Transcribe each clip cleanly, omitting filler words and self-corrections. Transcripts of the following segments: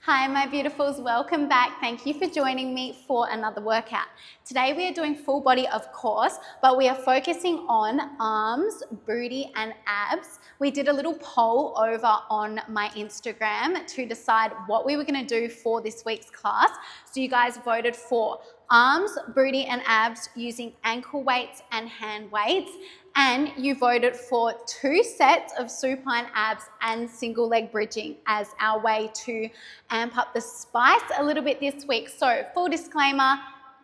Hi my beautifuls, welcome back. Thank you for joining me for another workout. Today we are doing full body of course, but we are focusing on arms, booty and abs. We did a little poll over on my Instagram to decide what we were going to do for this week's class. So you guys voted for arms, booty and abs using ankle weights and hand weights. And you voted for 2 sets of supine abs and single leg bridging as our way to amp up the spice a little bit this week. So full disclaimer,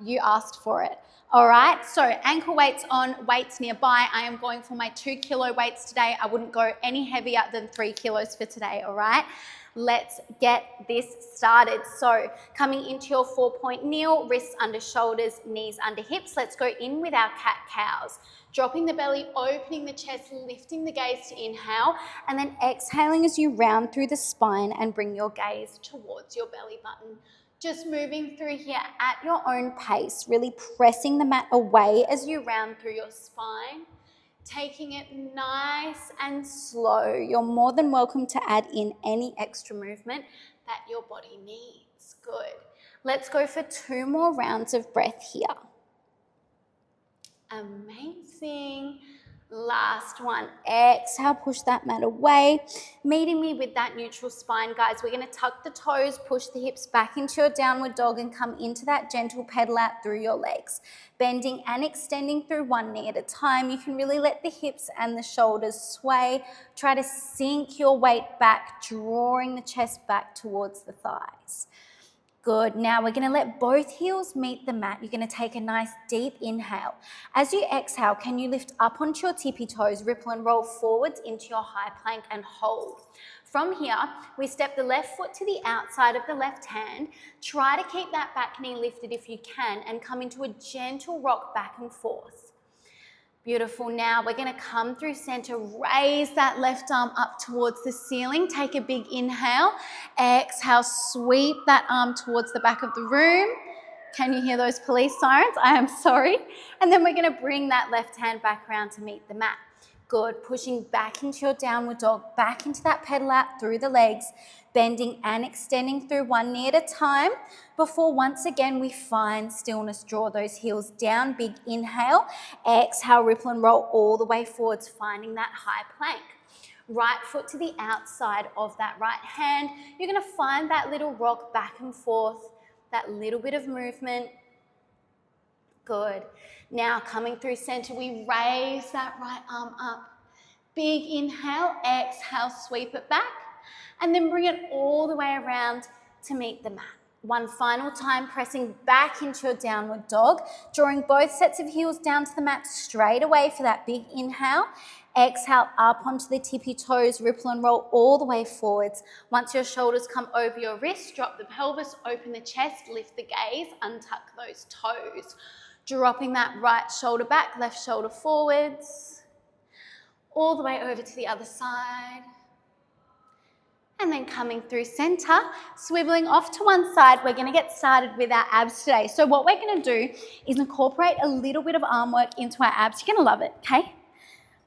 you asked for it. All right, so ankle weights on, weights nearby. I am going for my 2 kilo weights today. I wouldn't go any heavier than 3 kilos for today, all right? Let's get this started. So coming into your 4-point kneel, wrists under shoulders, knees under hips. Let's go in with our cat-cows. Dropping the belly, opening the chest, lifting the gaze to inhale, and then exhaling as you round through the spine and bring your gaze towards your belly button. Just moving through here at your own pace, really pressing the mat away as you round through your spine. Taking it nice and slow. You're more than welcome to add in any extra movement that your body needs. Good. Let's go for 2 more rounds of breath here. Amazing. Last one. Exhale, push that mat away. Meeting me with that neutral spine, guys. We're going to tuck the toes, push the hips back into your downward dog and come into that gentle pedal out through your legs. Bending and extending through one knee at a time. You can really let the hips and the shoulders sway. Try to sink your weight back, drawing the chest back towards the thighs. Good. Now we're going to let both heels meet the mat. You're going to take a nice deep inhale. As you exhale, can you lift up onto your tippy toes, ripple and roll forwards into your high plank and hold. From here, we step the left foot to the outside of the left hand. Try to keep that back knee lifted if you can and come into a gentle rock back and forth. Beautiful. Now we're going to come through center, raise that left arm up towards the ceiling. Take a big inhale. Exhale, sweep that arm towards the back of the room. Can you hear those police sirens? I am sorry. And then we're going to bring that left hand back around to meet the mat. Good. Pushing back into your downward dog, back into that pedal out through the legs, bending and extending through one knee at a time before once again we find stillness. Draw those heels down, big inhale. Exhale, ripple and roll all the way forwards, finding that high plank. Right foot to the outside of that right hand. You're going to find that little rock back and forth, that little bit of movement. Good. Now coming through center, we raise that right arm up. Big inhale, exhale, sweep it back, and then bring it all the way around to meet the mat. One final time, pressing back into your downward dog, drawing both sets of heels down to the mat straight away for that big inhale. Exhale up onto the tippy toes, ripple and roll all the way forwards. Once your shoulders come over your wrists, drop the pelvis, open the chest, lift the gaze, untuck those toes. Dropping that right shoulder back, left shoulder forwards, all the way over to the other side. And then coming through center, swiveling off to one side, we're going to get started with our abs today. So what we're going to do is incorporate a little bit of arm work into our abs. You're going to love it, okay?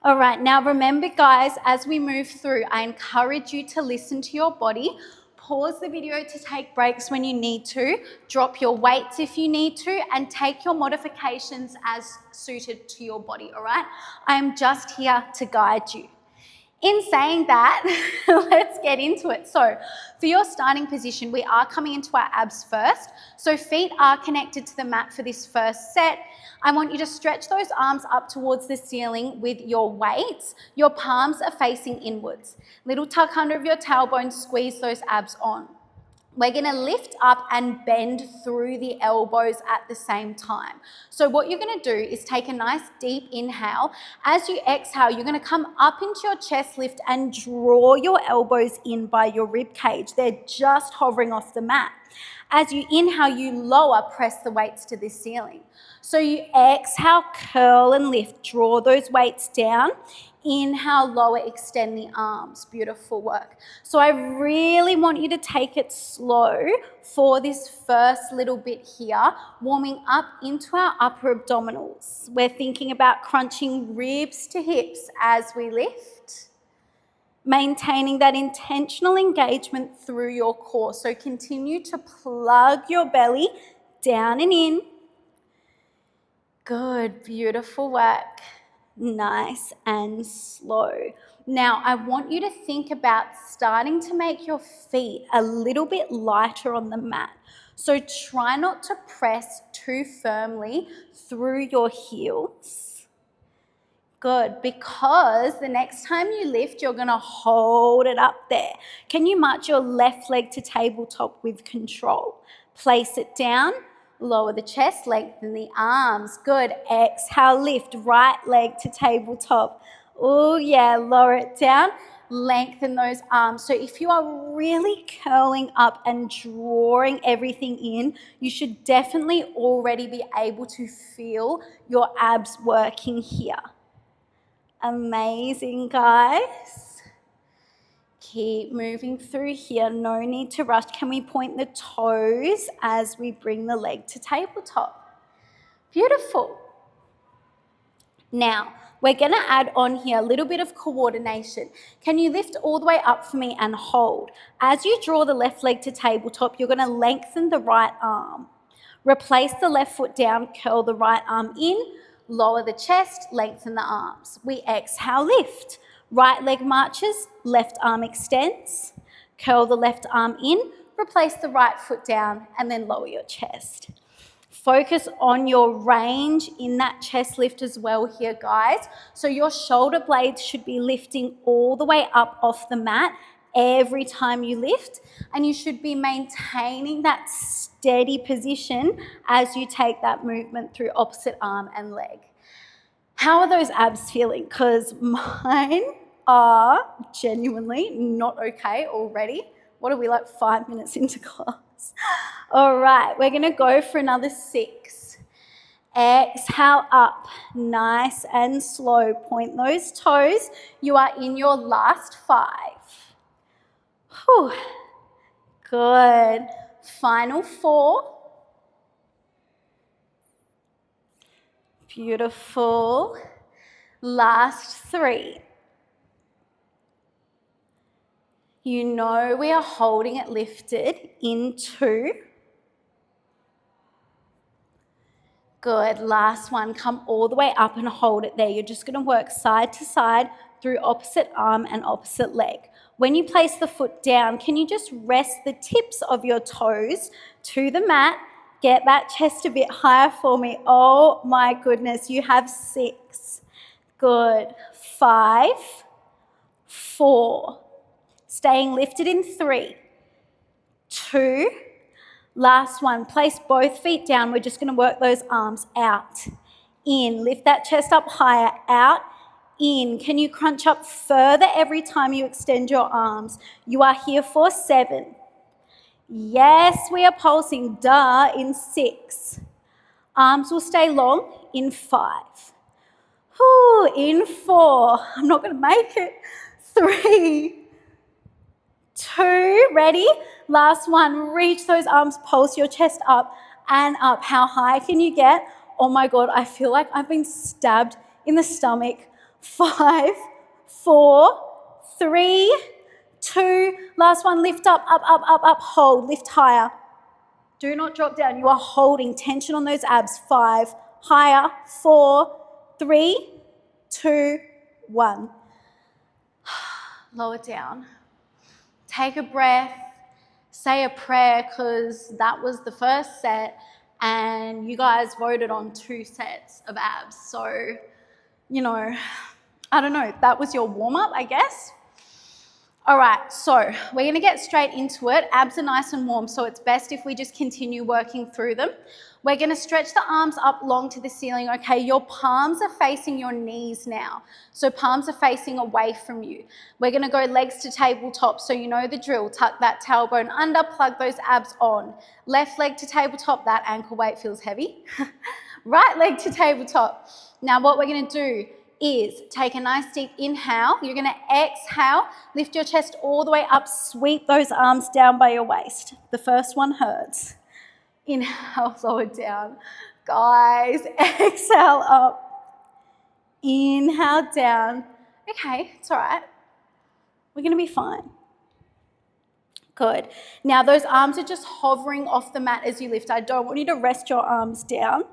All right, now remember guys, as we move through, I encourage you to listen to your body. Pause the video to take breaks when you need to, drop your weights if you need to, and take your modifications as suited to your body, all right? I am just here to guide you. In saying that, let's get into it. So for your starting position, we are coming into our abs first. So feet are connected to the mat for this first set. I want you to stretch those arms up towards the ceiling with your weights. Your palms are facing inwards. Little tuck under of your tailbone, squeeze those abs on. We're going to lift up and bend through the elbows at the same time. So what you're going to do is take a nice deep inhale. As you exhale, you're going to come up into your chest lift and draw your elbows in by your rib cage. They're just hovering off the mat. As you inhale, you lower, press the weights to the ceiling. So you exhale, curl and lift, draw those weights down. Inhale, lower, extend the arms. Beautiful work. So I really want you to take it slow for this first little bit here, warming up into our upper abdominals. We're thinking about crunching ribs to hips as we lift. maintaining that intentional engagement through your core. So continue to plug your belly down and in. Good, beautiful work. Nice and slow. Now, I want you to think about starting to make your feet a little bit lighter on the mat. So try not to press too firmly through your heels. Good, because the next time you lift, you're going to hold it up there. Can you march your left leg to tabletop with control? Place it down, lower the chest, lengthen the arms. Good, exhale, lift, right leg to tabletop. Oh yeah, lower it down, lengthen those arms. So if you are really curling up and drawing everything in, you should definitely already be able to feel your abs working here. Amazing, guys. Keep moving through here. No need to rush. Can we point the toes as we bring the leg to tabletop? Beautiful. Now, we're going to add on here a little bit of coordination. Can you lift all the way up for me and hold? As you draw the left leg to tabletop, you're going to lengthen the right arm. Replace the left foot down, curl the right arm in, lower the chest, lengthen the arms. We exhale, lift. Right leg marches, left arm extends. Curl the left arm in, replace the right foot down, and then lower your chest. Focus on your range in that chest lift as well here, guys. So your shoulder blades should be lifting all the way up off the mat every time you lift, and you should be maintaining that steady position as you take that movement through opposite arm and leg. How are those abs feeling? Because mine are genuinely not okay already. What are we, like 5 minutes into class? All right, we're going to go for another 6. Exhale up, nice and slow. Point those toes. You are in your last 5. Whew. Good. Final 4. Beautiful. Last 3. You know we are holding it lifted in 2. Good. Last one. Come all the way up and hold it there. You're just going to work side to side through opposite arm and opposite leg. When you place the foot down, can you just rest the tips of your toes to the mat? Get that chest a bit higher for me. Oh my goodness, you have 6. Good. 5, 4. Staying lifted in 3, 2. Last one. Place both feet down. We're just going to work those arms out. In. Lift that chest up higher. Out. In. Can you crunch up further every time you extend your arms? You are here for 7. Yes, we are pulsing. Duh. In 6. Arms will stay long. In 5. Whew. In 4. I'm not going to make it. 3, 2, ready? Last one. Reach those arms, pulse your chest up and up. How high can you get? Oh my God, I feel like I've been stabbed in the stomach. 5, 4, 3, 2. Last one, lift up, up, up, up, up. Hold, lift higher. Do not drop down. You are holding tension on those abs. 5, higher. 4, 3, 2, 1. Lower down. Take a breath, say a prayer, because that was the first set and you guys voted on 2 sets of abs. So, you know, I don't know, that was your warm-up, I guess. All right, so we're going to get straight into it. Abs are nice and warm, so it's best if we just continue working through them. We're going to stretch the arms up long to the ceiling, okay? Your palms are facing your knees now. So palms are facing away from you. We're going to go legs to tabletop, so you know the drill. Tuck that tailbone under, plug those abs on. Left leg to tabletop, that ankle weight feels heavy. Right leg to tabletop. Now what we're going to do is take a nice deep inhale. You're going to exhale, lift your chest all the way up, sweep those arms down by your waist. The first one hurts. Inhale, lower down. Guys, exhale up. Inhale down. Okay, it's all right. We're going to be fine. Good. Now those arms are just hovering off the mat as you lift. I don't want you to rest your arms down.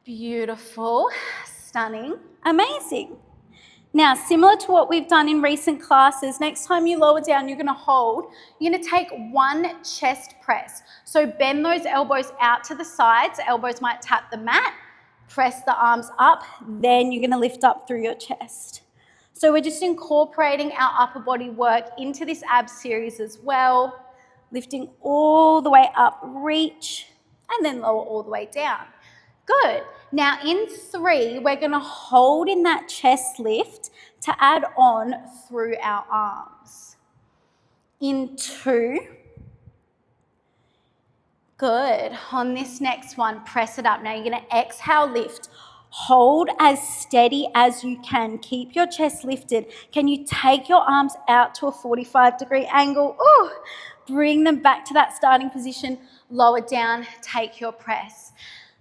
Beautiful. Stunning. Amazing. Now, similar to what we've done in recent classes, next time you lower down, you're going to hold. You're going to take one chest press. So bend those elbows out to the sides. Elbows might tap the mat. Press the arms up. Then you're going to lift up through your chest. So we're just incorporating our upper body work into this ab series as well. Lifting all the way up, reach, and then lower all the way down. Good. Now in 3, we're going to hold in that chest lift to add on through our arms. In 2. Good. On this next one, press it up. Now you're going to exhale, lift. Hold as steady as you can. Keep your chest lifted. Can you take your arms out to a 45-degree angle? Ooh. Bring them back to that starting position. Lower down. Take your press.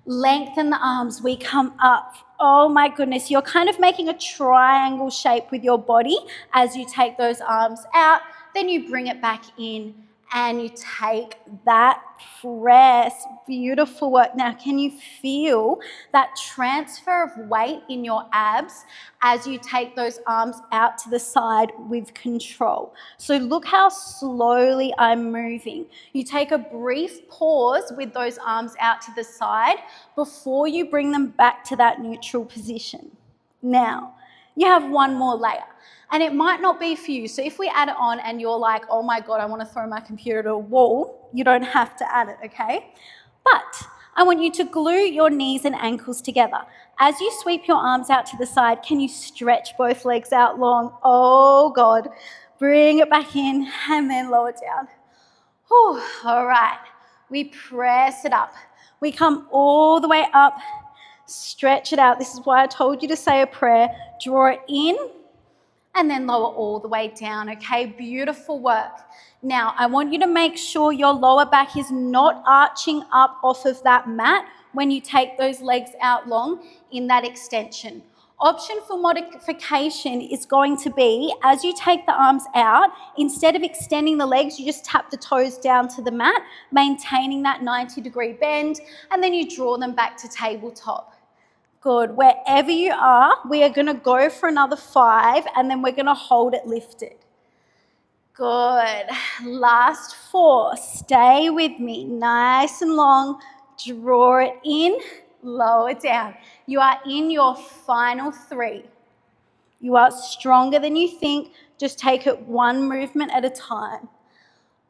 Lengthen the arms. We come up. Oh my goodness. You're kind of making a triangle shape with your body as you take those arms out. Then you bring it back in and you take that press. Beautiful work. Now, can you feel that transfer of weight in your abs as you take those arms out to the side with control? So look how slowly I'm moving. You take a brief pause with those arms out to the side before you bring them back to that neutral position. Now, you have one more layer. And it might not be for you. So if we add it on and you're like, oh my God, I want to throw my computer to a wall, you don't have to add it, okay? But I want you to glue your knees and ankles together. As you sweep your arms out to the side, can you stretch both legs out long? Oh God. Bring it back in and then lower down. Whew. All right. We press it up. We come all the way up. Stretch it out. This is why I told you to say a prayer. Draw it in. And then lower all the way down, okay? Beautiful work. Now, I want you to make sure your lower back is not arching up off of that mat when you take those legs out long in that extension. Option for modification is going to be, as you take the arms out, instead of extending the legs, you just tap the toes down to the mat, maintaining that 90-degree bend, and then you draw them back to tabletop. Good. Wherever you are, we are going to go for another 5 and then we're going to hold it lifted. Good. Last 4. Stay with me. Nice and long. Draw it in. Lower down. You are in your final 3. You are stronger than you think. Just take it one movement at a time.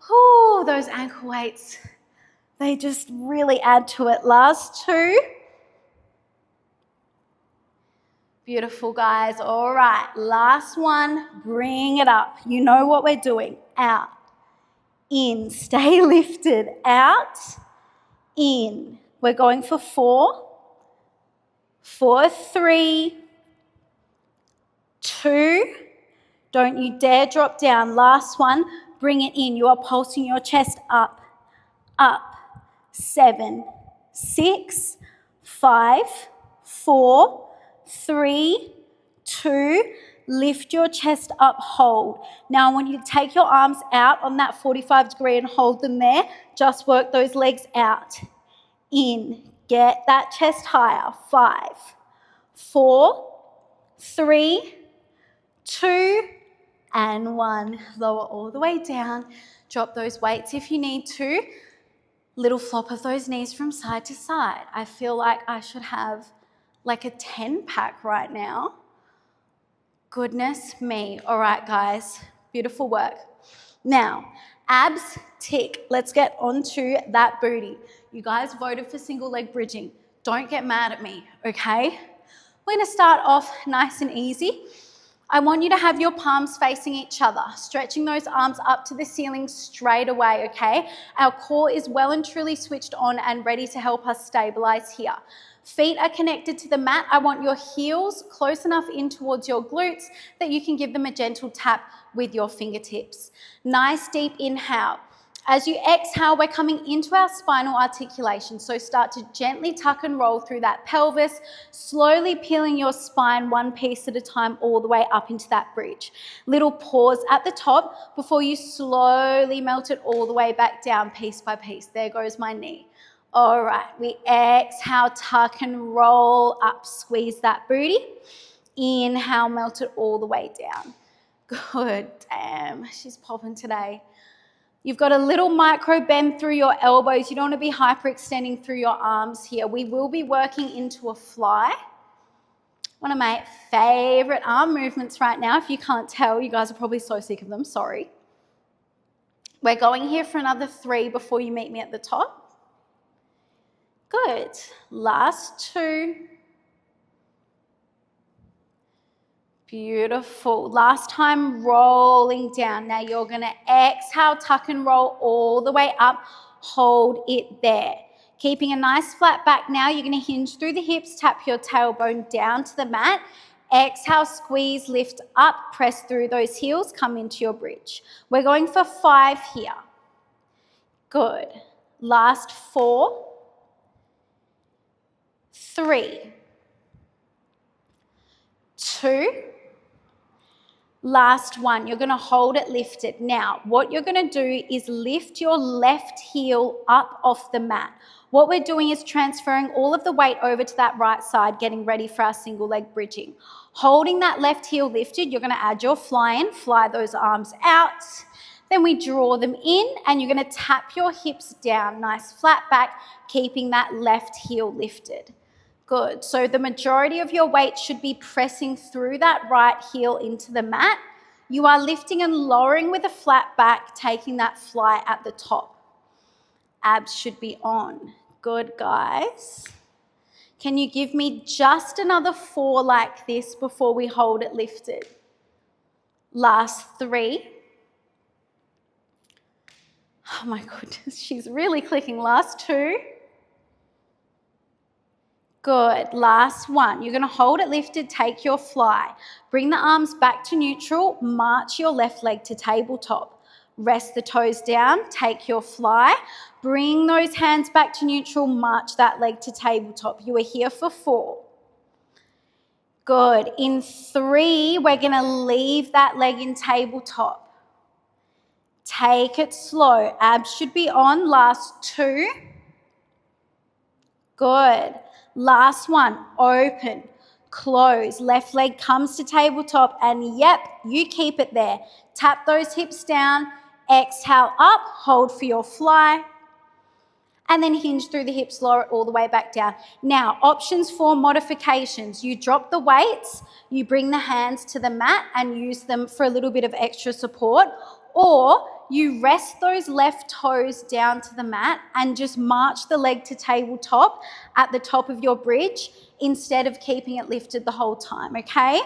Ooh, those ankle weights, they just really add to it. Last 2. Beautiful, guys. All right, last one. Bring it up. You know what we're doing. Out, in. Stay lifted. Out, in. We're going for 4. 4, 3, 2. Don't you dare drop down. Last one. Bring it in. You are pulsing your chest up. Up. 7, 6, 5, 4, 3, 2, lift your chest up, hold. Now I want you to take your arms out on that 45-degree and hold them there. Just work those legs out. In, get that chest higher. 5, 4, 3, 2, and 1. Lower all the way down. Drop those weights if you need to. Little flop of those knees from side to side. I feel like I should have like a 10-pack right now. Goodness me. All right, guys. Beautiful work. Now, abs tick. Let's get onto that booty. You guys voted for single leg bridging. Don't get mad at me, okay? We're going to start off nice and easy. I want you to have your palms facing each other, stretching those arms up to the ceiling straight away, okay? Our core is well and truly switched on and ready to help us stabilize here. Feet are connected to the mat. I want your heels close enough in towards your glutes that you can give them a gentle tap with your fingertips. Nice deep inhale. As you exhale, we're coming into our spinal articulation. So start to gently tuck and roll through that pelvis, slowly peeling your spine one piece at a time all the way up into that bridge. Little pause at the top before you slowly melt it all the way back down piece by piece. There goes my knee. All right, we exhale, tuck and roll up, squeeze that booty. Inhale, melt it all the way down. Good, damn, she's popping today. You've got a little micro bend through your elbows. You don't want to be hyperextending through your arms here. We will be working into a fly. One of my favorite arm movements right now. If you can't tell, you guys are probably so sick of them, sorry. We're going here for another 3 before you meet me at the top. Good. Last 2. Beautiful. Last time, rolling down. Now you're going to exhale, tuck and roll all the way up. Hold it there. Keeping a nice flat back now, you're going to hinge through the hips, tap your tailbone down to the mat. Exhale, squeeze, lift up, press through those heels, come into your bridge. We're going for 5 here. Good. Last 4. 3. 2. Last 1. You're going to hold it lifted. Now, what you're going to do is lift your left heel up off the mat. What we're doing is transferring all of the weight over to that right side, getting ready for our single leg bridging. Holding that left heel lifted, you're going to add your fly in, fly those arms out. Then we draw them in and you're going to tap your hips down, nice flat back, keeping that left heel lifted. Good. So the majority of your weight should be pressing through that right heel into the mat. You are lifting and lowering with a flat back, taking that fly at the top. Abs should be on. Good, guys. Can you give me just another 4 like this before we hold it lifted? Last 3. Oh my goodness, she's really clicking. Last 2. Good. Last 1. You're going to hold it lifted, take your fly. Bring the arms back to neutral, march your left leg to tabletop. Rest the toes down, take your fly. Bring those hands back to neutral, march that leg to tabletop. You are here for 4. Good. In 3, we're going to leave that leg in tabletop. Take it slow. Abs should be on. Last 2. Good. Last 1, open, close, left leg comes to tabletop and yep, you keep it there. Tap those hips down, exhale up, hold for your fly, and then hinge through the hips, lower it all the way back down. Now, options for modifications. You drop the weights, you bring the hands to the mat and use them for a little bit of extra support, or you rest those left toes down to the mat and just march the leg to tabletop at the top of your bridge instead of keeping it lifted the whole time, okay?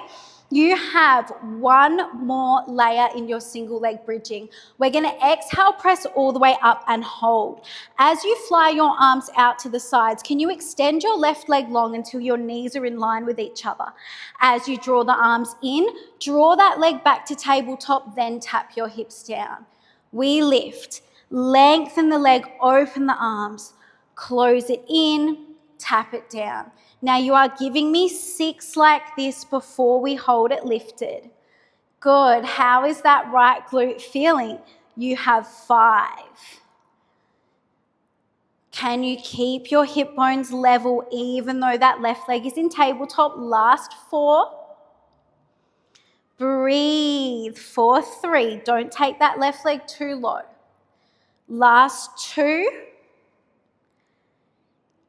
You have 1 more layer in your single leg bridging. We're going to exhale, press all the way up and hold. As you fly your arms out to the sides, can you extend your left leg long until your knees are in line with each other? As you draw the arms in, draw that leg back to tabletop, then tap your hips down. We lift, lengthen the leg, open the arms, close it in, tap it down. Now you are giving me 6 like this before we hold it lifted. Good. How is that right glute feeling? You have 5. Can you keep your hip bones level even though that left leg is in tabletop? Last 4. Breathe for 3. Don't take that left leg too low. Last 2.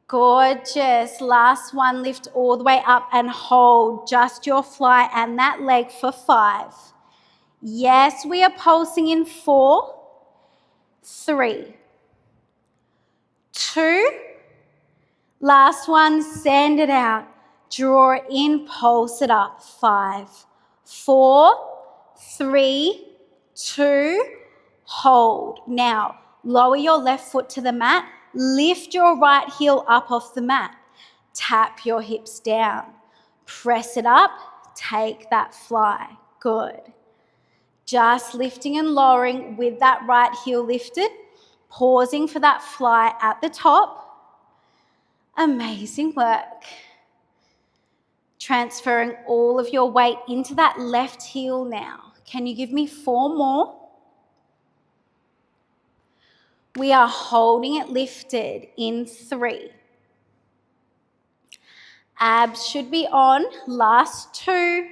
Gorgeous. Last 1, lift all the way up and hold just your fly and that leg for 5. Yes, we are pulsing in 4, 3, 2. Last 1, send it out. Draw it in, pulse it up. 5, 4, 3, 2, hold. Now, lower your left foot to the mat. Lift your right heel up off the mat. Tap your hips down. Press it up. Take that fly. Good. Just lifting and lowering with that right heel lifted. Pausing for that fly at the top. Amazing work. Transferring all of your weight into that left heel now. Can you give me 4 more? We are holding it lifted in 3. Abs should be on. Last 2.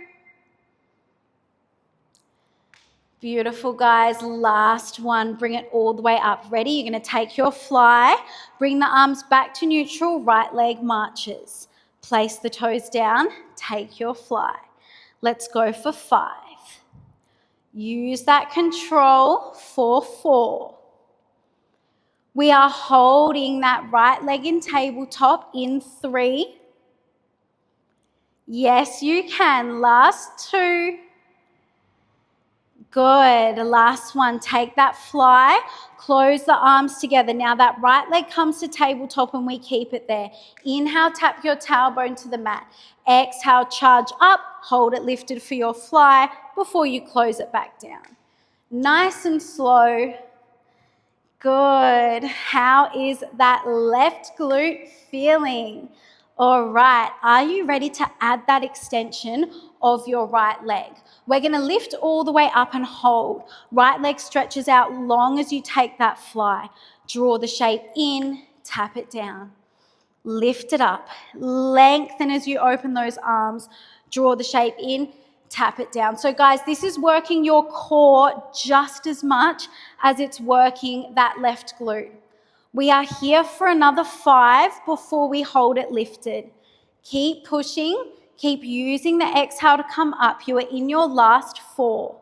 Beautiful, guys. Last one. Bring it all the way up. Ready? You're going to take your fly. Bring the arms back to neutral. Right leg marches. Place the toes down. Take your fly. Let's go for 5. Use that control for 4. We are holding that right leg in tabletop in 3. Yes, you can. Last 2. Good. Last one. Take that fly. Close the arms together. Now that right leg comes to tabletop and we keep it there. Inhale, tap your tailbone to the mat. Exhale, charge up. Hold it lifted for your fly before you close it back down. Nice and slow. Good. How is that left glute feeling? All right. Are you ready to add that extension of your right leg? We're going to lift all the way up and hold. Right leg stretches out long as you take that fly. Draw the shape in, tap it down. Lift it up. Lengthen as you open those arms. Draw the shape in, tap it down. So guys, this is working your core just as much as it's working that left glute. We are here for another 5 before we hold it lifted. Keep pushing. Keep using the exhale to come up. You are in your last 4.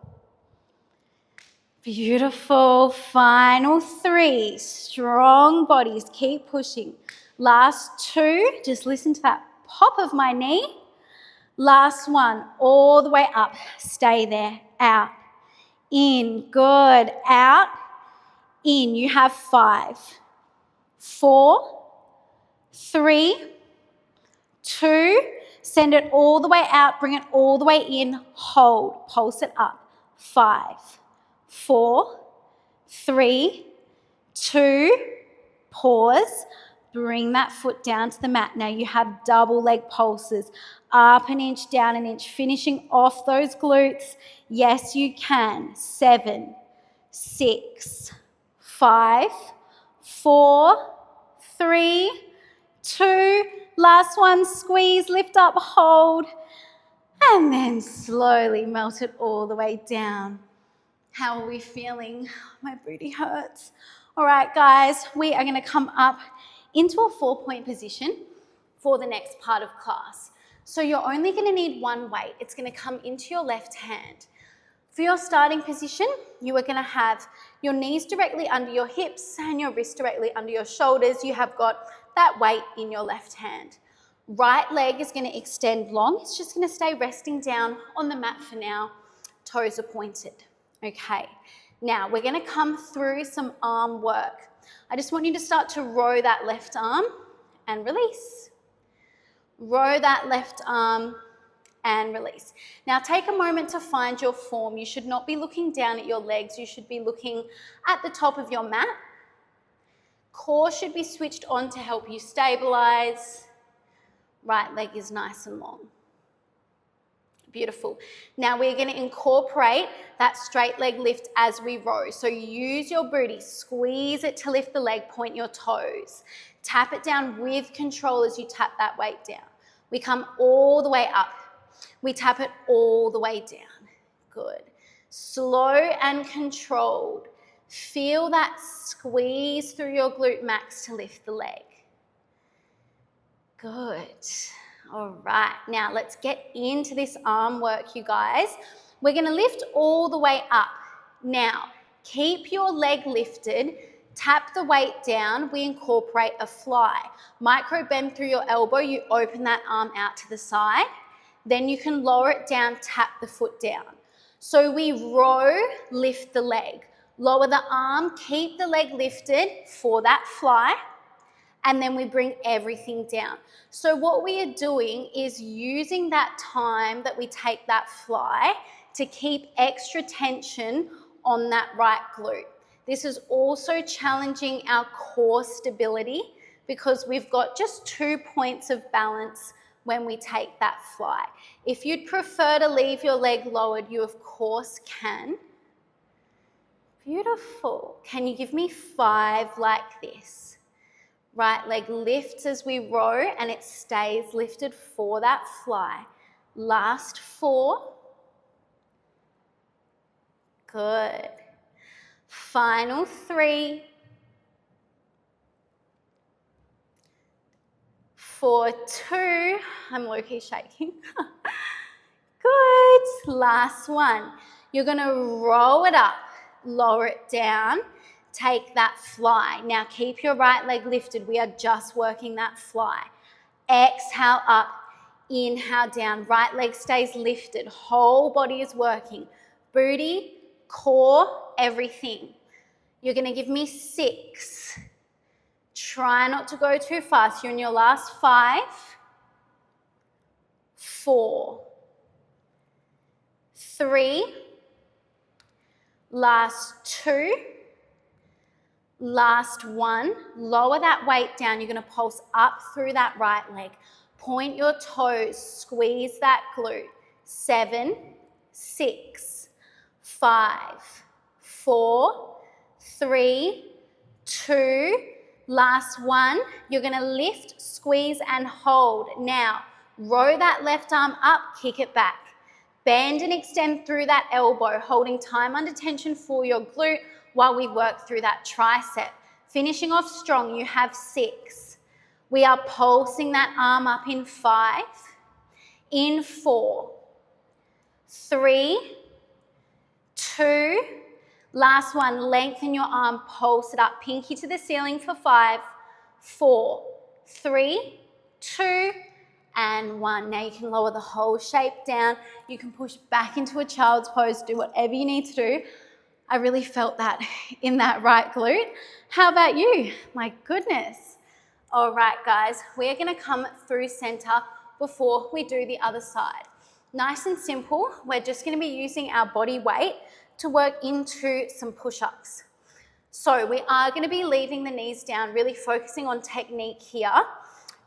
Beautiful. Final 3. Strong bodies. Keep pushing. Last 2. Just listen to that pop of my knee. Last 1. All the way up. Stay there. Out. In. Good. Out. In. You have 5. 4. 3. 2. Send it all the way out. Bring it all the way in. Hold. Pulse it up. 5. 4. 3. 2. Pause. Bring that foot down to the mat. Now you have double leg pulses. Up an inch, down an inch. Finishing off those glutes. Yes, you can. 7. 6. 5. 4. 3. 2. Last one, squeeze, lift up, hold, and then slowly melt it all the way down. How are we feeling? My booty hurts. All right, guys, we are going to come up into a 4-point position for the next part of class. So you're only going to need one weight. It's going to come into your left hand. For your starting position, you are going to have your knees directly under your hips and your wrists directly under your shoulders. You have got that weight in your left hand. Right leg is going to extend long. It's just going to stay resting down on the mat for now. Toes are pointed. Okay. Now we're going to come through some arm work. I just want you to start to row that left arm and release. Row that left arm and release. Now take a moment to find your form. You should not be looking down at your legs. You should be looking at the top of your mat. Core should be switched on to help you stabilize. Right leg is nice and long. Beautiful. Now we're going to incorporate that straight leg lift as we row. So use your booty, squeeze it to lift the leg, point your toes. Tap it down with control as you tap that weight down. We come all the way up. We tap it all the way down. Good. Slow and controlled. Feel that squeeze through your glute max to lift the leg. Good. All right. Now let's get into this arm work, you guys. We're going to lift all the way up. Now, keep your leg lifted. Tap the weight down. We incorporate a fly. Micro bend through your elbow. You open that arm out to the side. Then you can lower it down, tap the foot down. So we row, lift the leg. Lower the arm, keep the leg lifted for that fly, and then we bring everything down. So what we are doing is using that time that we take that fly to keep extra tension on that right glute. This is also challenging our core stability because we've got just 2 points of balance when we take that fly. If you'd prefer to leave your leg lowered, you of course can. Beautiful. Can you give me 5 like this? Right leg lifts as we row and it stays lifted for that fly. Last 4. Good. Final 3. For 2. I'm low-key shaking. Good. Last 1. You're going to roll it up, lower it down, take that fly. Now keep your right leg lifted. We are just working that fly. Exhale up, inhale down. Right leg stays lifted. Whole body is working. Booty, core, everything. You're going to give me 6. Try not to go too fast. You're in your last 5. 4. 3. Last 2. Last 1. Lower that weight down. You're going to pulse up through that right leg. Point your toes. Squeeze that glute. 7, 6, 5, 4, 3, 2. Last 1. You're going to lift, squeeze, and hold. Now, row that left arm up, kick it back. Bend and extend through that elbow, holding time under tension for your glute while we work through that tricep. Finishing off strong, you have 6. We are pulsing that arm up in 5, in 4, 3, 2, last 1, lengthen your arm, pulse it up, pinky to the ceiling for 5, 4, 3, 2, and 1. Now you can lower the whole shape down. You can push back into a child's pose, do whatever you need to do. I really felt that in that right glute. How about you? My goodness. All right, guys, we're going to come through center before we do the other side. Nice and simple. We're just going to be using our body weight to work into some push-ups. So we are going to be leaving the knees down, really focusing on technique here.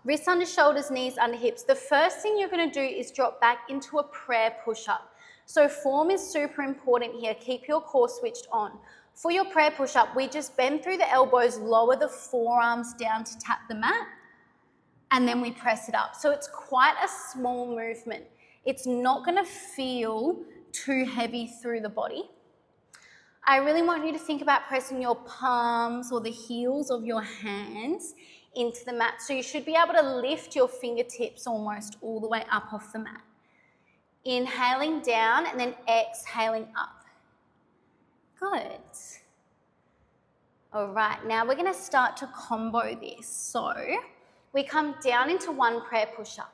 Wrists under shoulders, knees under hips. The first thing you're going to do is drop back into a prayer push-up. So form is super important here. Keep your core switched on. For your prayer push-up, we just bend through the elbows, lower the forearms down to tap the mat, and then we press it up. So it's quite a small movement. It's not going to feel too heavy through the body. I really want you to think about pressing your palms or the heels of your hands into the mat. So you should be able to lift your fingertips almost all the way up off the mat. Inhaling down and then exhaling up. Good. All right, now we're going to start to combo this. So we come down into one prayer push-up.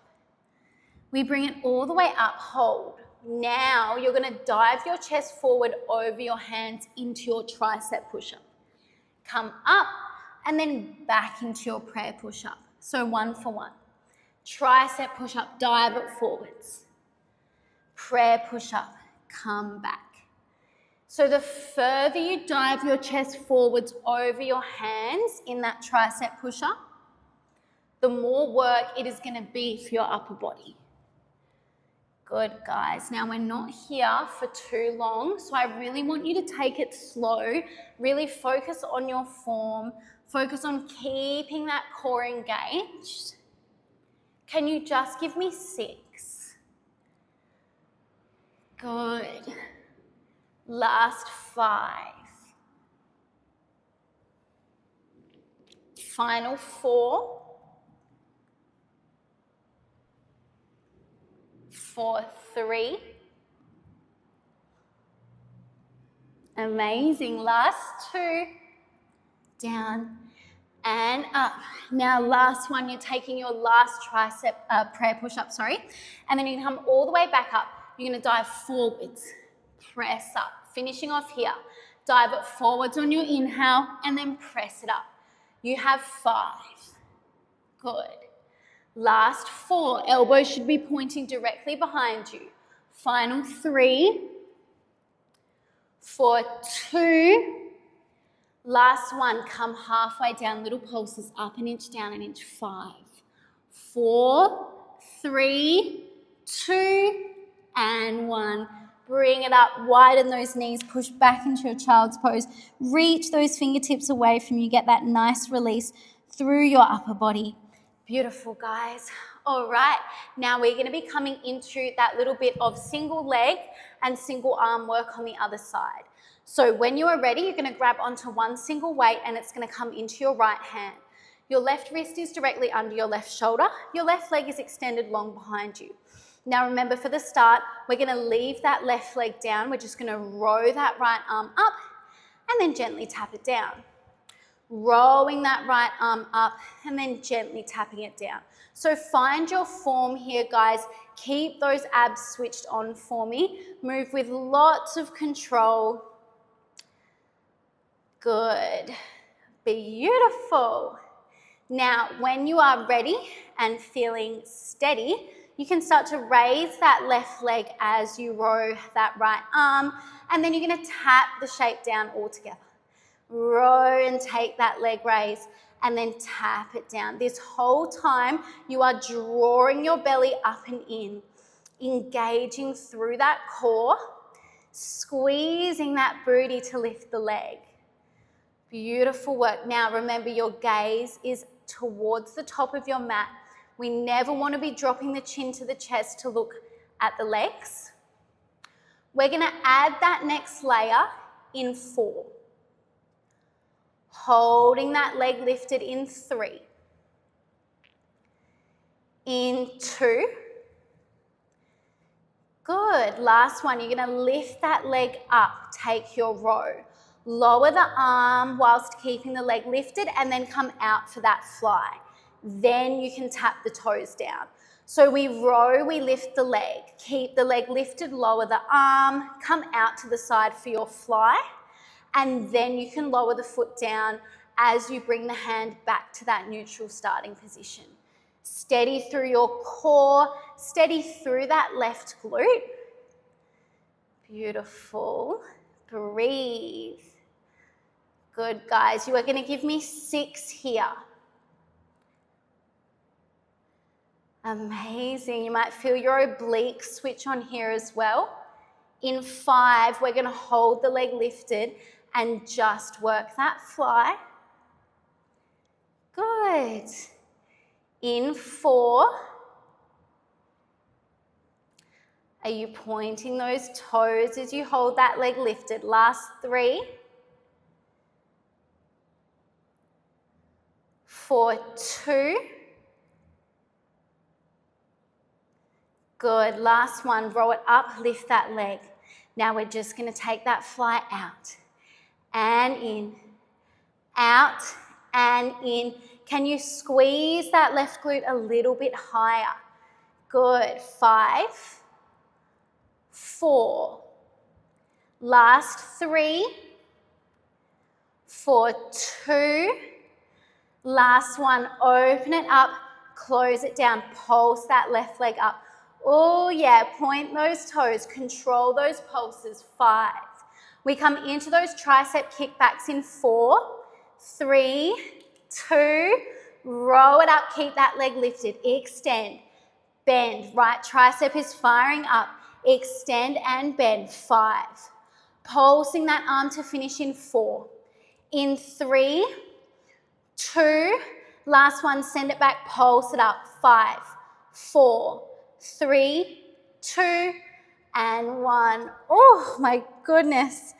We bring it all the way up, hold. Now you're going to dive your chest forward over your hands into your tricep push-up. Come up and then back into your prayer push-up. So 1 for 1. Tricep push-up, dive it forwards. Prayer push-up, come back. So the further you dive your chest forwards over your hands in that tricep push-up, the more work it is going to be for your upper body. Good, guys. Now, we're not here for too long, so I really want you to take it slow. Really focus on your form. Focus on keeping that core engaged. Can you just give me 6? Good. Last 5. Final 4. For 3. Amazing. Last 2. Down and up. Now last one, you're taking your last tricep prayer push-up, and then you come all the way back up. You're going to dive forwards, press up. Finishing off here. Dive it forwards on your inhale and then press it up. You have 5. Good. Last 4, elbows should be pointing directly behind you. Final 3, for 2, Last one, come halfway down, little pulses, up an inch, down an inch. 5, 4, 3, 2, and 1. Bring it up, widen those knees, push back into your child's pose. Reach those fingertips away from you, get that nice release through your upper body. Beautiful, guys. All right, now we're gonna be coming into that little bit of single leg and single arm work on the other side. So when you are ready, you're gonna grab onto one single weight and it's gonna come into your right hand. Your left wrist is directly under your left shoulder. Your left leg is extended long behind you. Now remember, for the start, we're gonna leave that left leg down. We're just gonna row that right arm up and then gently tap it down. Rowing that right arm up and then gently tapping it down. So find your form here, guys. Keep those abs switched on for me. Move with lots of control. Good. Beautiful. Now, when you are ready and feeling steady, you can start to raise that left leg as you row that right arm, and then you're going to tap the shape down all together. Row and take that leg raise, and then tap it down. This whole time, you are drawing your belly up and in, engaging through that core, squeezing that booty to lift the leg. Beautiful work. Now, remember, your gaze is towards the top of your mat. We never want to be dropping the chin to the chest to look at the legs. We're going to add that next layer in 4. Holding that leg lifted in 3. In 2. Good. Last one. You're going to lift that leg up. Take your row. Lower the arm whilst keeping the leg lifted and then come out for that fly. Then you can tap the toes down. So we row, we lift the leg. Keep the leg lifted, lower the arm, come out to the side for your fly, and then you can lower the foot down as you bring the hand back to that neutral starting position. Steady through your core, steady through that left glute. Beautiful. Breathe. Good, guys. You are going to give me 6 here. Amazing. You might feel your obliques switch on here as well. In 5, we're going to hold the leg lifted and just work that fly. Good. In 4, are you pointing those toes as you hold that leg lifted? Last 3. For 2. Good. Last one. Row it up, lift that leg. Now we're just going to take that fly out and in, out and in. Can you squeeze that left glute a little bit higher? Good. 5, 4. Last 3. For 2. Last one. Open it up, close it down, pulse that left leg up. Oh yeah, point those toes, control those pulses. 5. We come into those tricep kickbacks in 4, 3, 2, row it up, keep that leg lifted, extend, bend, right tricep is firing up, extend and bend. 5. Pulsing that arm to finish in 4. In 3, 2, last one, send it back, pulse it up. 5, 4, 3, 2, and 1. Oh my goodness.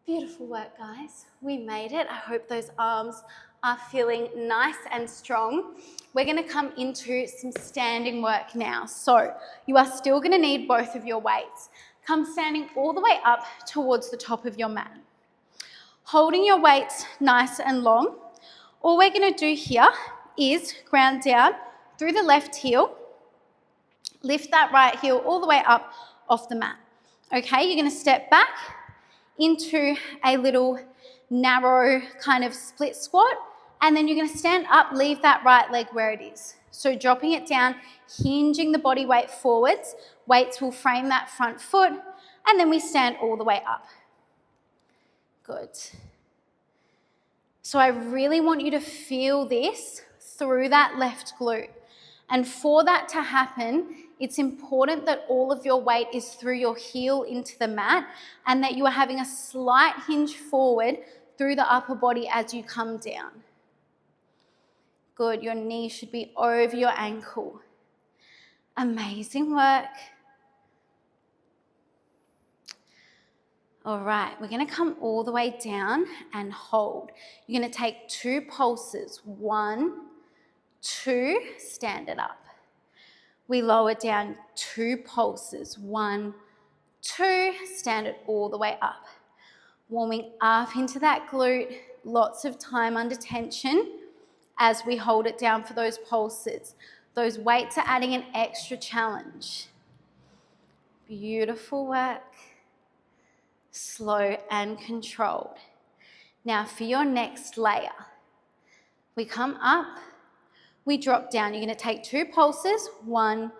Beautiful work, guys. We made it. I hope those arms are feeling nice and strong. We're going to come into some standing work now. So you are still going to need both of your weights. Come standing all the way up towards the top of your mat. Holding your weights nice and long. All we're going to do here is ground down through the left heel, lift that right heel all the way up off the mat. Okay, you're going to step back into a little narrow kind of split squat, and then you're going to stand up, leave that right leg where it is. So dropping it down, hinging the body weight forwards, weights will frame that front foot, and then we stand all the way up. Good. So I really want you to feel this through that left glute. And for that to happen, it's important that all of your weight is through your heel into the mat and that you are having a slight hinge forward through the upper body as you come down. Good, your knee should be over your ankle. Amazing work. All right, we're gonna come all the way down and hold. You're gonna take 2 pulses. 1, 2, stand it up. We lower down 2 pulses. 1, 2, stand it all the way up. Warming up into that glute, lots of time under tension as we hold it down for those pulses. Those weights are adding an extra challenge. Beautiful work. Slow and controlled. Now for your next layer, we come up, we drop down. You're going to take 2 pulses, 1,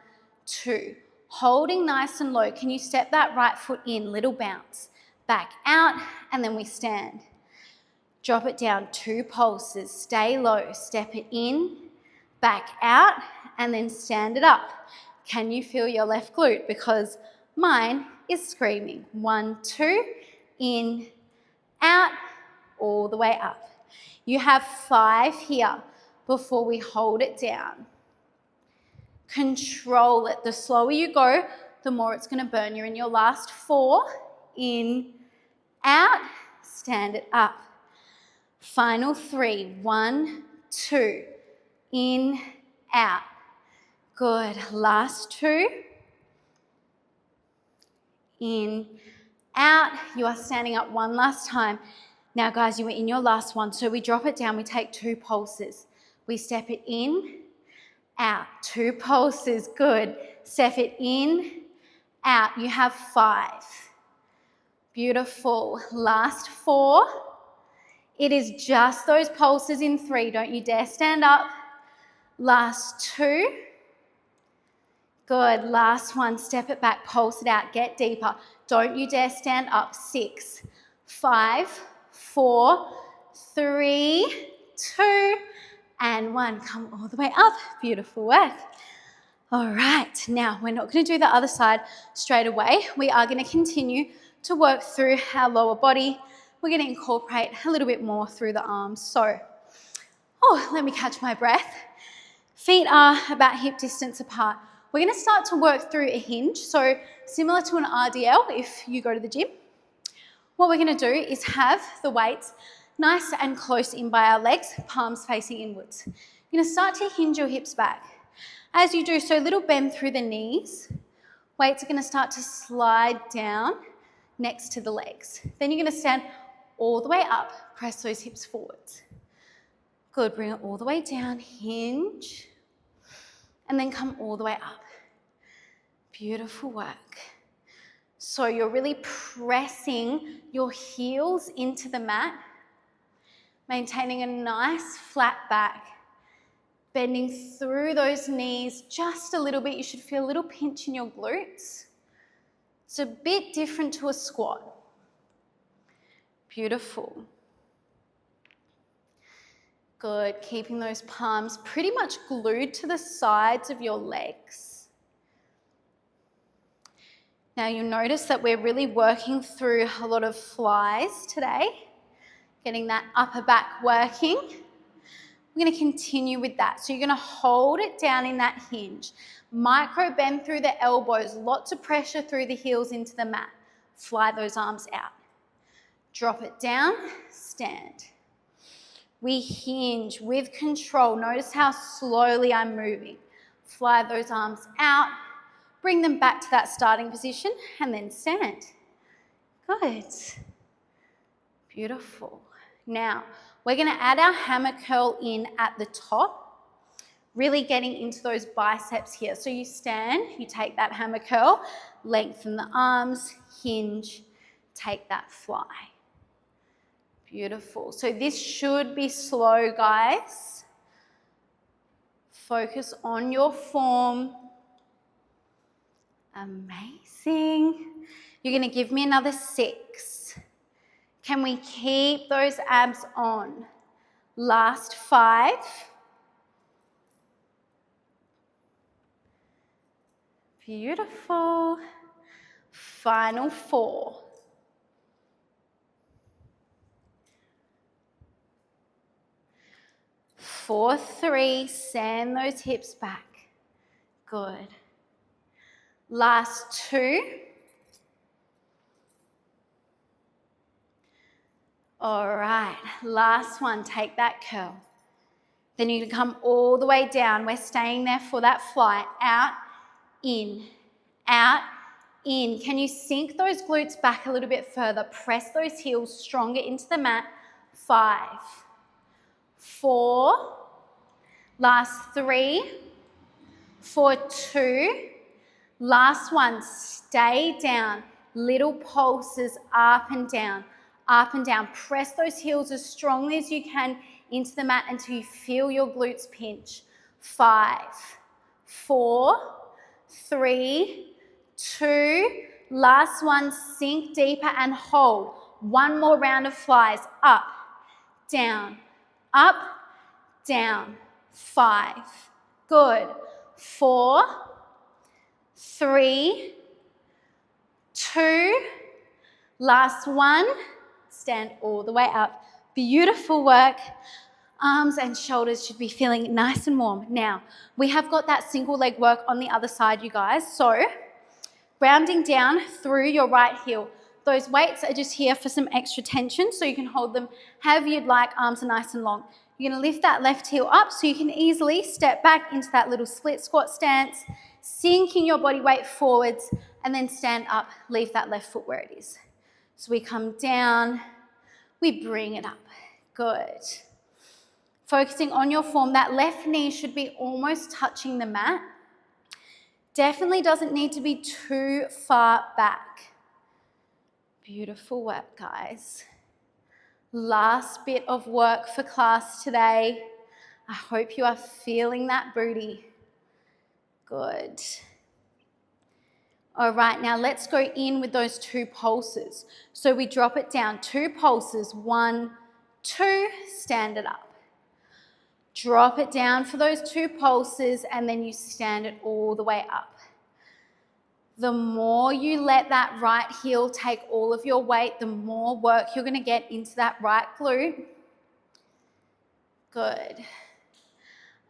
2. Holding nice and low. Can you step that right foot in? Little bounce. Back out, and then we stand. Drop it down, 2 pulses. Stay low. Step it in, back out, and then stand it up. Can you feel your left glute? Because mine is screaming. 1, 2, in, out, all the way up. You have 5 here before we hold it down. Control it. The slower you go, the more it's going to burn. You're in your last 4. In, out, stand it up. Final 3. 1, 2. In, out. Good. Last 2. In, out. You are standing up one last time. Now, guys, you were in your last one, so we drop it down. We take 2 pulses. We step it in, out. 2 pulses. Good. Step it in, out. You have 5. Beautiful. Last 4. It is just those pulses in 3. Don't you dare stand up. Last 2. Good. Last 1. Step it back. Pulse it out. Get deeper. Don't you dare stand up. 6, 5, 4, 3, 2, and 1. Come all the way up. Beautiful work. All right. Now, we're not going to do the other side straight away. We are going to continue to work through our lower body. We're going to incorporate a little bit more through the arms. So, let me catch my breath. Feet are about hip distance apart. We're going to start to work through a hinge. So, similar to an RDL if you go to the gym. What we're going to do is have the weights nice and close in by our legs, palms facing inwards. You're going to start to hinge your hips back. As you do so, little bend through the knees. Weights are going to start to slide down next to the legs. Then you're going to stand all the way up, press those hips forwards. Good, bring it all the way down, hinge, and then come all the way up. Beautiful work. So you're really pressing your heels into the mat, maintaining a nice flat back, bending through those knees just a little bit. You should feel a little pinch in your glutes. It's a bit different to a squat. Beautiful. Good, keeping those palms pretty much glued to the sides of your legs. Now you'll notice that we're really working through a lot of flies today, getting that upper back working. We're going to continue with that. So you're going to hold it down in that hinge. Micro bend through the elbows, lots of pressure through the heels into the mat. Fly those arms out. Drop it down, stand. We hinge with control. Notice how slowly I'm moving. Fly those arms out. Bring them back to that starting position and then stand. Good. Beautiful. Now, we're going to add our hammer curl in at the top, really getting into those biceps here. So you stand, you take that hammer curl, lengthen the arms, hinge, take that fly. Beautiful. So this should be slow, guys. Focus on your form. Amazing. You're going to give me another 6. Can we keep those abs on? Last 5. Beautiful. Final 4. 4, 3. Send those hips back. Good. Last 2. All right, last one, take that curl. Then you can come all the way down. We're staying there for that flight. Out, in, out, in. Can you sink those glutes back a little bit further? Press those heels stronger into the mat. 5, 4, last 3, for 2, last one, stay down. Little pulses up and down. Up and down. Press those heels as strongly as you can into the mat until you feel your glutes pinch. 5, 4, 3, 2. Last one, sink deeper and hold. One more round of flies. Up, down, up, down. 5. Good. 4, 3, 2. Last one. Stand all the way up. Beautiful work. Arms and shoulders should be feeling nice and warm. Now, we have got that single leg work on the other side, you guys. So, rounding down through your right heel. Those weights are just here for some extra tension, so you can hold them however you'd like. Arms are nice and long. You're going to lift that left heel up so you can easily step back into that little split squat stance, sinking your body weight forwards, and then stand up. Leave that left foot where it is. So we come down, we bring it up. Good. Focusing on your form, that left knee should be almost touching the mat. Definitely doesn't need to be too far back. Beautiful work, guys. Last bit of work for class today. I hope you are feeling that booty. Good. All right, now let's go in with those 2 pulses. So we drop it down, 2 pulses, 1, 2, stand it up. Drop it down for those 2 pulses, and then you stand it all the way up. The more you let that right heel take all of your weight, the more work you're going to get into that right glute. Good.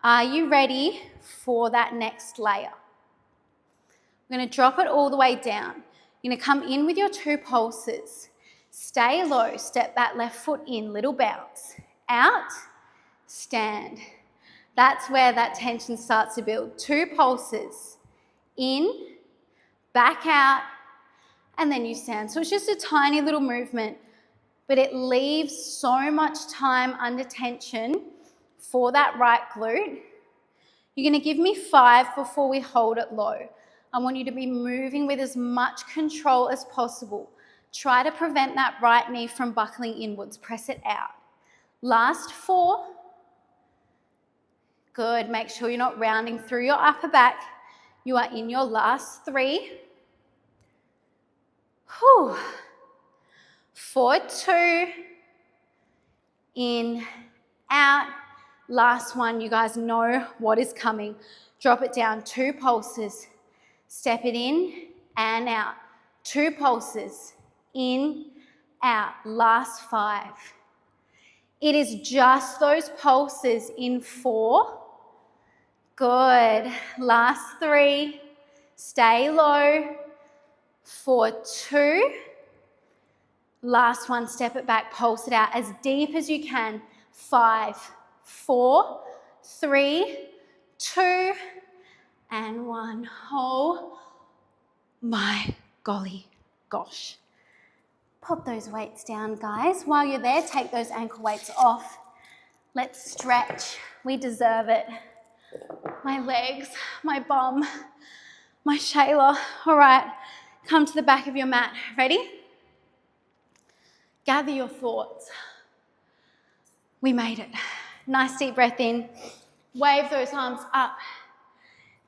Are you ready for that next layer? We're going to drop it all the way down. You're going to come in with your 2 pulses. Stay low, step that left foot in, little bounce. Out, stand. That's where that tension starts to build. 2 pulses. In, back out, and then you stand. So it's just a tiny little movement, but it leaves so much time under tension for that right glute. You're going to give me 5 before we hold it low. I want you to be moving with as much control as possible. Try to prevent that right knee from buckling inwards. Press it out. Last 4. Good. Make sure you're not rounding through your upper back. You are in your last 3. Whew. 4, 2. In, out. Last one. You guys know what is coming. Drop it down. 2 pulses. Step it in and out. 2 pulses. In, out. Last 5. It is just those pulses in 4. Good. Last 3. Stay low. For 2. Last one, step it back, pulse it out as deep as you can. 5, 4, 3, 2, and 1. Oh my golly gosh. Pop those weights down, guys. While you're there, take those ankle weights off. Let's stretch. We deserve it. My legs, my bum, my Shayla. All right, come to the back of your mat. Ready? Gather your thoughts. We made it. Nice deep breath in. Wave those arms up.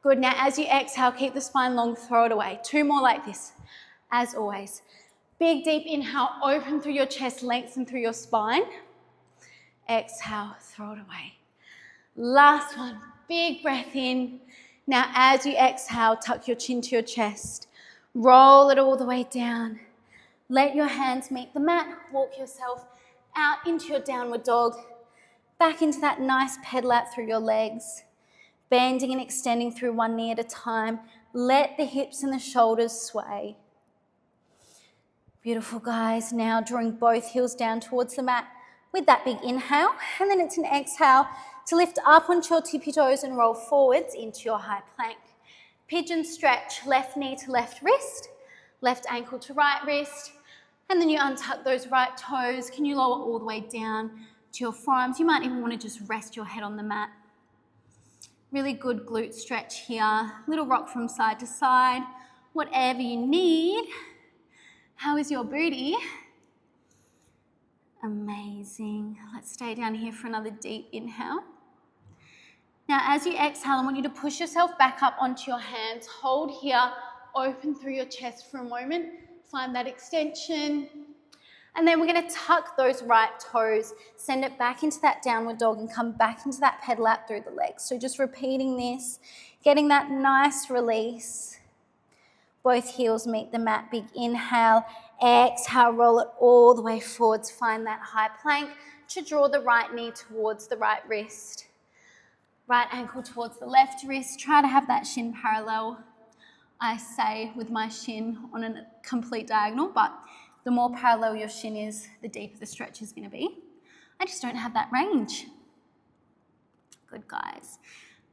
Good. Now, as you exhale, keep the spine long, throw it away. 2 more like this, as always. Big, deep inhale, open through your chest, lengthen through your spine. Exhale, throw it away. Last one, big breath in. Now as you exhale, tuck your chin to your chest. Roll it all the way down. Let your hands meet the mat. Walk yourself out into your downward dog. Back into that nice pedal out through your legs. Bending and extending through one knee at a time. Let the hips and the shoulders sway. Beautiful, guys. Now drawing both heels down towards the mat with that big inhale. And then it's an exhale to lift up onto your tippy toes and roll forwards into your high plank. Pigeon stretch, left knee to left wrist, left ankle to right wrist. And then you untuck those right toes. Can you lower all the way down to your forearms? You might even want to just rest your head on the mat. Really good glute stretch here. Little rock from side to side. Whatever you need. How is your booty? Amazing. Let's stay down here for another deep inhale. Now as you exhale, I want you to push yourself back up onto your hands. Hold here, open through your chest for a moment. Find that extension. And then we're going to tuck those right toes, send it back into that downward dog and come back into that pedal out through the legs. So just repeating this, getting that nice release. Both heels meet the mat, big inhale. Exhale, roll it all the way forwards. Find that high plank to draw the right knee towards the right wrist. Right ankle towards the left wrist. Try to have that shin parallel. I say with my shin on a complete diagonal, but the more parallel your shin is, the deeper the stretch is going to be. I just don't have that range. Good, guys.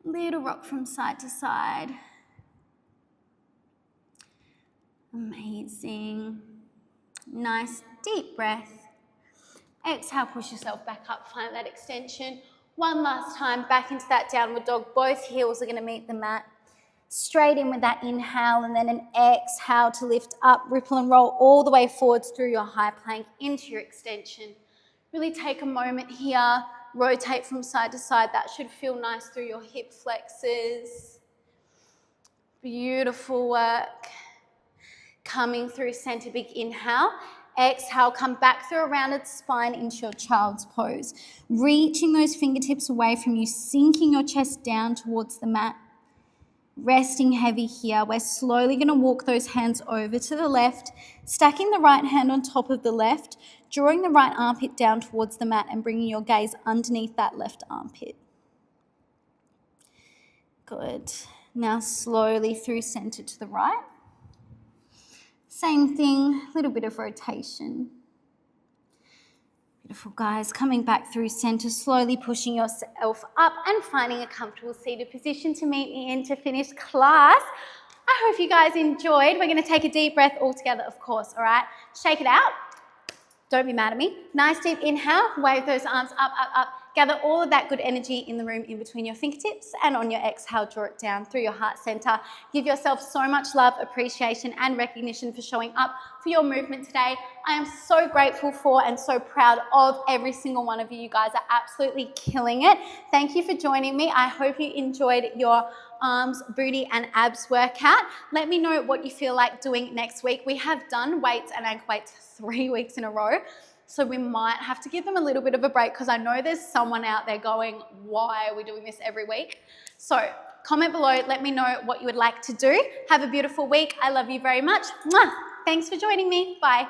Little rock from side to side. Amazing. Nice deep breath. Exhale, push yourself back up, find that extension. One last time, back into that downward dog. Both heels are going to meet the mat. Straight in with that inhale and then an exhale to lift up, ripple and roll all the way forwards through your high plank into your extension. Really take a moment here, rotate from side to side. That should feel nice through your hip flexors. Beautiful work. Coming through center, big inhale. Exhale, come back through a rounded spine into your child's pose. Reaching those fingertips away from you, sinking your chest down towards the mat. Resting heavy here. We're slowly going to walk those hands over to the left, stacking the right hand on top of the left, drawing the right armpit down towards the mat and bringing your gaze underneath that left armpit. Good. Now slowly through center to the right. Same thing, a little bit of rotation. Beautiful, guys. Coming back through center, slowly pushing yourself up and finding a comfortable seated position to meet me in to finish class. I hope you guys enjoyed. We're going to take a deep breath all together, of course, all right? Shake it out. Don't be mad at me. Nice deep inhale. Wave those arms up, up, up. Gather all of that good energy in the room in between your fingertips, and on your exhale, draw it down through your heart center. Give yourself so much love, appreciation, and recognition for showing up for your movement today. I am so grateful for and so proud of every single one of you. You guys are absolutely killing it. Thank you for joining me. I hope you enjoyed your arms, booty, and abs workout. Let me know what you feel like doing next week. We have done weights and ankle weights 3 weeks in a row. So we might have to give them a little bit of a break because I know there's someone out there going, why are we doing this every week? So comment below, let me know what you would like to do. Have a beautiful week. I love you very much. Mwah! Thanks for joining me. Bye.